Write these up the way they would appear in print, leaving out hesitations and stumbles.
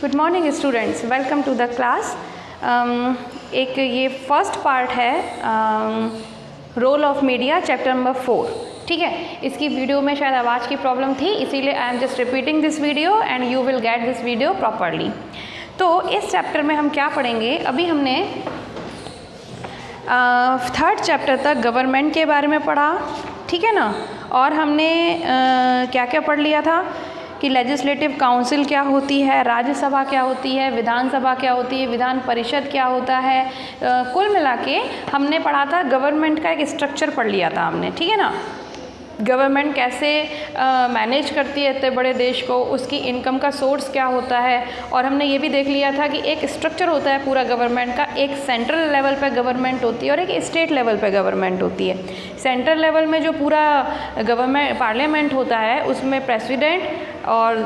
Good morning students, welcome to the class. एक ये first part है role of media chapter number 4। ठीक है, इसकी वीडियो में शायद आवाज़ की प्रॉब्लम थी, इसीलिए I am just repeating this video and you will get this video properly. तो इस चैप्टर में हम क्या पढ़ेंगे, अभी हमने थर्ड चैप्टर तक गवर्नमेंट के बारे में पढ़ा, ठीक है ना। और हमने क्या क्या पढ़ लिया था कि लेजिस्लेटिव काउंसिल क्या होती है, राज्यसभा क्या होती है, विधानसभा क्या होती है, विधान परिषद क्या होता है। कुल मिला के हमने पढ़ा था गवर्नमेंट का एक स्ट्रक्चर पढ़ लिया था हमने, ठीक है ना। गवर्नमेंट कैसे मैनेज करती है इतने बड़े देश को, उसकी इनकम का सोर्स क्या होता है। और हमने ये भी देख लिया था कि एक स्ट्रक्चर होता है पूरा गवर्नमेंट का, एक सेंट्रल लेवल पे गवर्नमेंट होती है और एक स्टेट लेवल पे गवर्नमेंट होती है। सेंट्रल लेवल में जो पूरा गवर्नमेंट पार्लियामेंट होता है उसमें प्रेसिडेंट और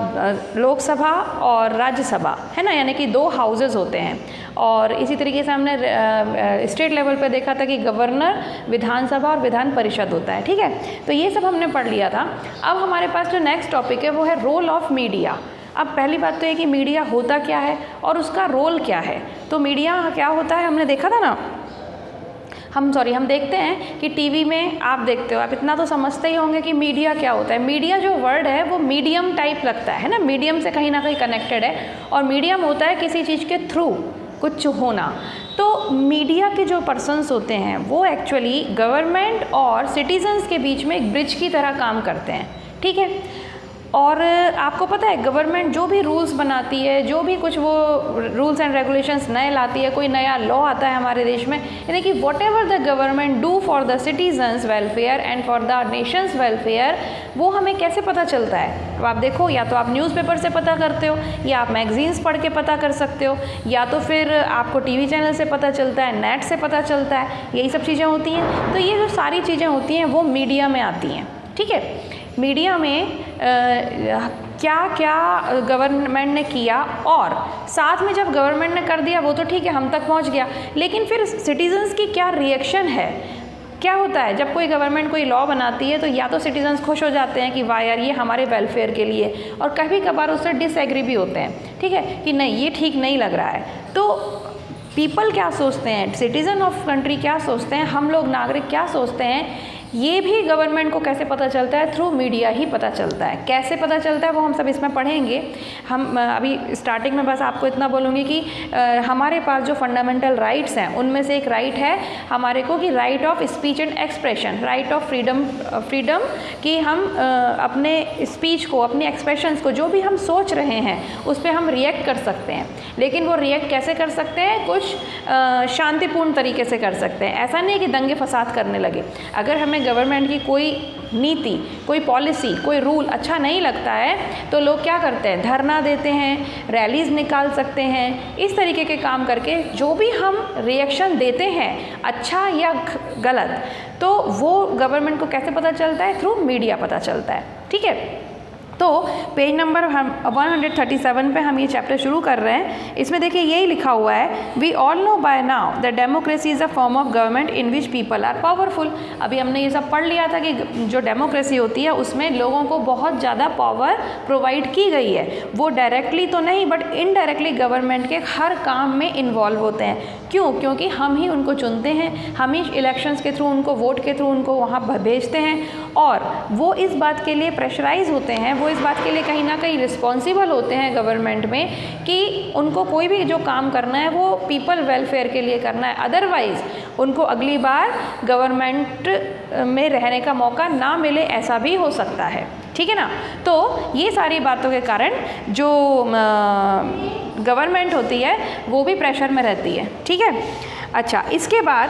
लोकसभा और राज्यसभा है ना, यानी कि 2 हाउसेस होते हैं। और इसी तरीके से हमने स्टेट लेवल पे देखा था कि गवर्नर, विधानसभा और विधान परिषद होता है, ठीक है। तो ये सब हमने पढ़ लिया था। अब हमारे पास जो नेक्स्ट टॉपिक है वो है रोल ऑफ मीडिया। अब पहली बात तो ये कि मीडिया होता क्या है और उसका रोल क्या है। तो मीडिया क्या होता है हमने देखा था ना, हम देखते हैं कि टीवी में आप देखते हो, आप इतना तो समझते ही होंगे कि मीडिया क्या होता है। मीडिया जो वर्ड है वो मीडियम टाइप लगता है ना, मीडियम से कहीं ना कहीं कनेक्टेड है। और मीडियम होता है किसी चीज़ के थ्रू कुछ होना। तो मीडिया के जो पर्सन्स होते हैं वो एक्चुअली गवर्नमेंट और सिटीजन्स के बीच में एक ब्रिज की तरह काम करते हैं, ठीक है। और आपको पता है गवर्नमेंट जो भी रूल्स बनाती है, जो भी कुछ वो रूल्स एंड रेगुलेशंस नए लाती है, कोई नया लॉ आता है हमारे देश में, यानी कि what ever the government do for the citizens welfare and for the Nations welfare, वो हमें कैसे पता चलता है। तो आप देखो, या तो आप न्यूज़पेपर से पता करते हो, या आप मैगजीन्स पढ़ के पता कर सकते हो, या तो फिर आपको टीवी चैनल से पता चलता है, नेट से पता चलता है, यही सब चीज़ें होती हैं। तो ये जो सारी चीज़ें होती हैं वो मीडिया में आती हैं, ठीक है। मीडिया में क्या क्या गवर्नमेंट ने किया, और साथ में जब गवर्नमेंट ने कर दिया वो तो ठीक है, हम तक पहुंच गया, लेकिन फिर सिटीजन्स की क्या रिएक्शन है। क्या होता है जब कोई गवर्नमेंट कोई लॉ बनाती है तो या तो सिटीजन्स खुश हो जाते हैं कि वाह यार ये हमारे वेलफेयर के लिए, और कभी कभार उससे डिसएग्री भी होते हैं, ठीक है, कि नहीं ये ठीक नहीं लग रहा है। तो पीपल क्या सोचते हैं, सिटीज़न ऑफ कंट्री क्या सोचते हैं, हम लोग नागरिक क्या सोचते हैं, ये भी गवर्नमेंट को कैसे पता चलता है, थ्रू मीडिया ही पता चलता है। कैसे पता चलता है वो हम सब इसमें पढ़ेंगे। हम अभी स्टार्टिंग में बस आपको इतना बोलूँगी कि हमारे पास जो फंडामेंटल राइट्स हैं उनमें से एक राइट है हमारे को कि right of speech and expression, right of freedom कि हम अपने स्पीच को, अपने एक्सप्रेशंस को, जो भी हम सोच रहे हैं उस पर हम रिएक्ट कर सकते हैं। लेकिन वो रिएक्ट कैसे कर सकते हैं, कुछ शांतिपूर्ण तरीके से कर सकते हैं। ऐसा नहीं कि दंगे फसाद करने लगे। अगर हमें गवर्नमेंट की कोई नीति, कोई पॉलिसी, कोई रूल अच्छा नहीं लगता है तो लोग क्या करते हैं, धरना देते हैं, रैलीज निकाल सकते हैं। इस तरीके के काम करके जो भी हम रिएक्शन देते हैं, अच्छा या गलत, तो वो गवर्नमेंट को कैसे पता चलता है, थ्रू मीडिया पता चलता है, ठीक है। तो पेज नंबर 137 पे हम ये चैप्टर शुरू कर रहे हैं। इसमें देखिए यही लिखा हुआ है, we all know by now that democracy is a form of government in which people are powerful. अभी हमने ये सब पढ़ लिया था कि जो डेमोक्रेसी होती है उसमें लोगों को बहुत ज़्यादा पावर प्रोवाइड की गई है। वो डायरेक्टली तो नहीं बट इनडायरेक्टली गवर्नमेंट के हर काम में इन्वॉल्व होते हैं। क्यों? क्योंकि हम ही उनको चुनते हैं, हम ही इलेक्शंस के थ्रू, उनको वोट के थ्रू उनको वहाँ भेजते हैं, और वो इस बात के लिए प्रेशराइज होते हैं, वो इस बात के लिए कहीं ना कहीं रिस्पॉन्सिबल होते हैं गवर्नमेंट में कि उनको कोई भी जो काम करना है वो पीपल वेलफेयर के लिए करना है। अदरवाइज़ उनको अगली बार गवर्नमेंट में रहने का मौका ना मिले, ऐसा भी हो सकता है, ठीक है ना। तो ये सारी बातों के कारण जो गवर्नमेंट होती है वो भी प्रेशर में रहती है, ठीक है। अच्छा, इसके बाद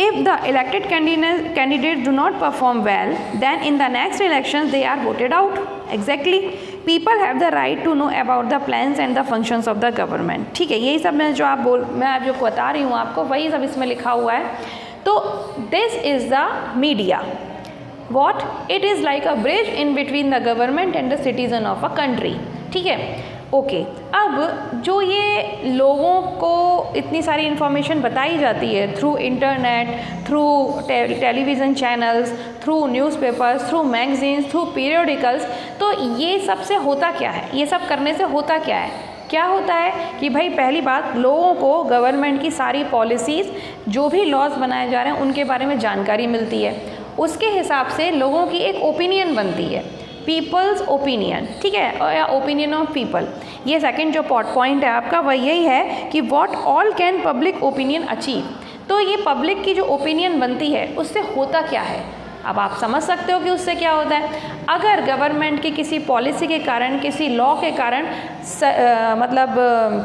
if the elected candidates do not perform well, then in the next elections they are voted out. Exactly. People have the right to know about the plans and the functions of the government. ठीक है, यही सब मैं जो बता रही हूँ आपको, वही सब इसमें लिखा हुआ है। तो this is the media. What? It is like a bridge in between the government and the citizen of a country. ठीक है। ओके, अब जो ये लोगों को इतनी सारी इन्फॉर्मेशन बताई जाती है through internet, through television channels, through newspapers, through magazines, through periodicals, तो ये सब से होता क्या है, ये सब करने से होता क्या है? क्या होता है कि भाई पहली बात, लोगों को गवर्नमेंट की सारी पॉलिसीज़, जो भी लॉज बनाए जा रहे हैं उनके बारे में जानकारी मिलती है, उसके हिसाब से लोगों की एक ओपिनियन बनती है, पीपल्स ओपिनियन, ठीक है, या ओपिनियन ऑफ पीपल। ये सेकंड जो पॉइंट है आपका वह यही है कि what all can public opinion achieve. तो ये पब्लिक की जो ओपिनियन बनती है उससे होता क्या है, अब आप समझ सकते हो कि उससे क्या होता है। अगर गवर्नमेंट की किसी पॉलिसी के कारण, किसी लॉ के कारण मतलब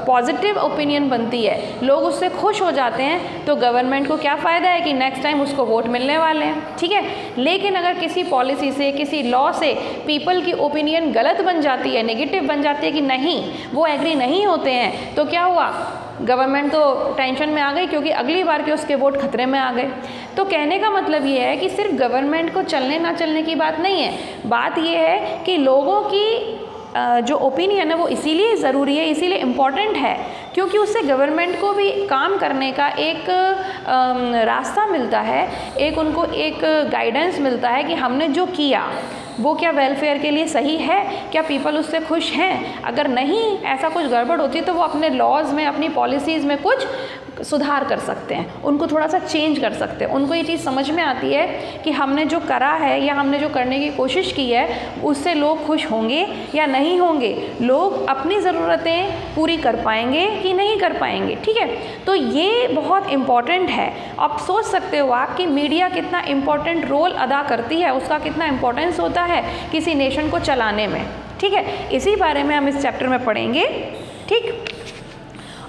पॉजिटिव ओपिनियन बनती है, लोग उससे खुश हो जाते हैं, तो गवर्नमेंट को क्या फ़ायदा है कि नेक्स्ट टाइम उसको वोट मिलने वाले हैं, ठीक है। लेकिन अगर किसी पॉलिसी से, किसी लॉ से पीपल की ओपिनियन गलत बन जाती है, नेगेटिव बन जाती है कि नहीं, वो एग्री नहीं होते हैं, तो क्या हुआ, गवर्नमेंट तो टेंशन में आ गई, क्योंकि अगली बार के उसके वोट खतरे में आ गए। तो कहने का मतलब ये है कि सिर्फ गवर्नमेंट को चलने ना चलने की बात नहीं है, बात ये है कि लोगों की जो ओपिनियन है वो इसीलिए ज़रूरी है, इसीलिए इम्पॉर्टेंट है, क्योंकि उससे गवर्नमेंट को भी काम करने का एक रास्ता मिलता है, एक उनको एक गाइडेंस मिलता है कि हमने जो किया वो क्या वेलफेयर के लिए सही है, क्या पीपल उससे खुश हैं। अगर नहीं, ऐसा कुछ गड़बड़ होती है, तो वो अपने लॉज में, अपनी पॉलिसीज़ में कुछ सुधार कर सकते हैं, उनको थोड़ा सा चेंज कर सकते हैं। उनको ये चीज़ समझ में आती है कि हमने जो करा है या हमने जो करने की कोशिश की है उससे लोग खुश होंगे या नहीं होंगे, लोग अपनी ज़रूरतें पूरी कर पाएंगे कि नहीं कर पाएंगे, ठीक है। तो ये बहुत इम्पॉर्टेंट है। आप सोच सकते हो आप कि मीडिया कितना इम्पॉर्टेंट रोल अदा करती है, उसका कितना इम्पोर्टेंस होता है किसी नेशन को चलाने में, ठीक है। इसी बारे में हम इस चैप्टर में पढ़ेंगे, ठीक।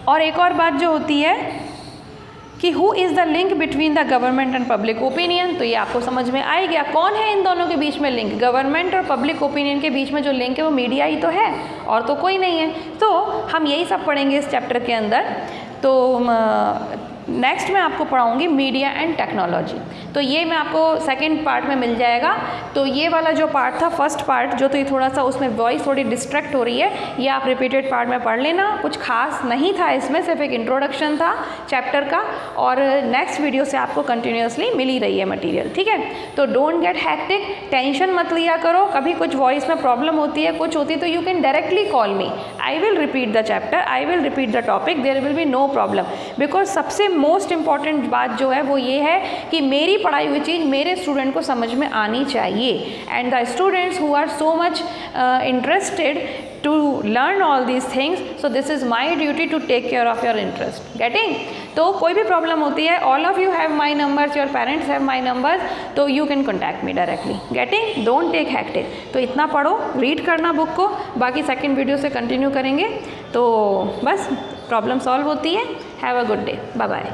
और एक और बात जो होती है कि who is the link between the government and public opinion, तो ये आपको समझ में आ गया कौन है इन दोनों के बीच में लिंक। गवर्नमेंट और पब्लिक ओपिनियन के बीच में जो लिंक है वो मीडिया ही तो है, और तो कोई नहीं है। तो हम यही सब पढ़ेंगे इस चैप्टर के अंदर। तो नेक्स्ट मैं आपको पढ़ाऊँगी मीडिया एंड टेक्नोलॉजी, तो ये मैं आपको सेकंड पार्ट में मिल जाएगा। तो ये वाला जो पार्ट था, फर्स्ट पार्ट जो, तो ये थोड़ा सा उसमें वॉइस थोड़ी डिस्ट्रैक्ट हो रही है, ये आप रिपीटेड पार्ट में पढ़ लेना, कुछ खास नहीं था इसमें, सिर्फ एक इंट्रोडक्शन था चैप्टर का, और नेक्स्ट वीडियो से आपको कंटिन्यूसली मिल ही रही है मटीरियल, ठीक है। तो डोंट गेट हैक्टिक, टेंशन मत लिया करो, कभी कुछ वॉइस में प्रॉब्लम होती है, कुछ होती है, तो you can directly call me, I will repeat the chapter, I will repeat the topic, there will be no problem. Because सबसे मोस्ट इंपॉर्टेंट बात जो है वो ये है कि मेरी पढ़ाई हुई चीज़ मेरे स्टूडेंट को समझ में आनी चाहिए, and the students who are so much interested to learn all these things, so this is my duty to take care of your interest, getting। तो कोई भी प्रॉब्लम होती है, all of you have my numbers, your parents have my numbers, तो you can contact me directly, getting, don't take hectic। तो इतना पढ़ो, read करना बुक को, बाकी सेकंड वीडियो से कंटिन्यू करेंगे। तो बस प्रॉब्लम सॉल्व होती है। Have a good day, bye bye.